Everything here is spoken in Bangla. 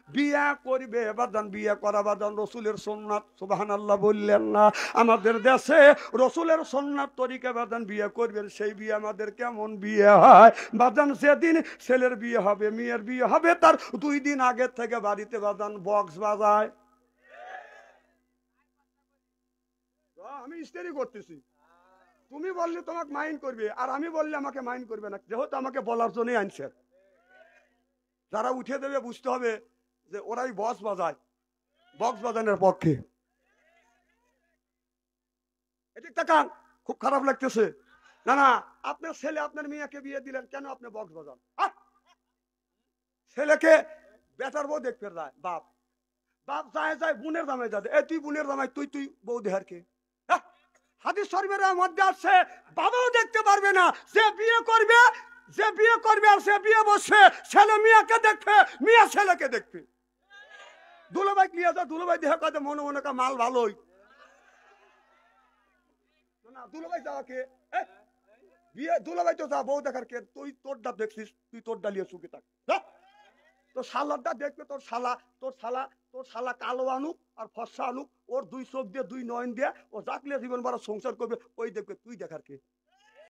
বিয়া করবে বাজান, বিয়ে করা বাজান রসুলের সুন্নাত। সুবহানাল্লাহ বললেন না? আমাদের দেশে রসুলের সুন্নাত তরিকা বাজান বিয়ে করবেন, সেই বিয়ে আমাদের কেমন বিয়ে হয় বাজান? সেদিন ছেলের বিয়ে হবে, মেয়ের বিয়ে হবে, তার 2 দিন আগে থেকে বাড়িতে বাজান বক্স বাজায়। আমি স্টেরি করতেছি, তুমি বললে তোমাকে মাইন্ড করবে, আর আমি বললে আমাকে মাইন্ড করবে না, যেহেতু আমাকে বলার জন্যই আনছে। যারা উঠে দেবে বুঝতে হবে যে ওরাই বক্স বাজায়, বক্স বাজানোর পক্ষে। এদিক তাকান, খুব খারাপ লাগতেছে। না না, আপনার ছেলে আপনার মেয়েকে বিয়ে দিলেন, কেন আপনি বক্স বাজান? ছেলেকে বেটার বউ দেখতে যায় বাপ, বাপ যায় যায় বোনের জামাই যাবে, এ তুই বোনের জামাই, তুই তুই বউ দেহার কে? হাদিস শরীফের মধ্যে আছে বাবাও দেখতে পারবে না, যে বিয়ে করবে, যে বিয়ে করবে আর সে বিয়ে বসবে, ছেলে মেয়েকে দেখবে, মেয়ে ছেলেকে দেখবে। দুলাভাই নিয়ে যা, দুলাভাই দেখা কাজে মনে মনে কা মাল ভালোই না, দুলাভাই যাওয়া কে? বিয়ে দুলাভাই তো যা, বউ দেখার কে? তুই তোরটা দেখছিস, তুই তোরটা নিয়ে সুখে থাক। তোর শালারটা দেখবে, তোর শালা, তোর শালা, তোর শালা কালো আনুক আর ফর্সা আনুক, ওর 2 চোখ দিয়ে 2 নয়ন দিয়ে ও জাকলে জীবন ভরা সংসার করবে, ওই দেখবে, তুই দেখার কে?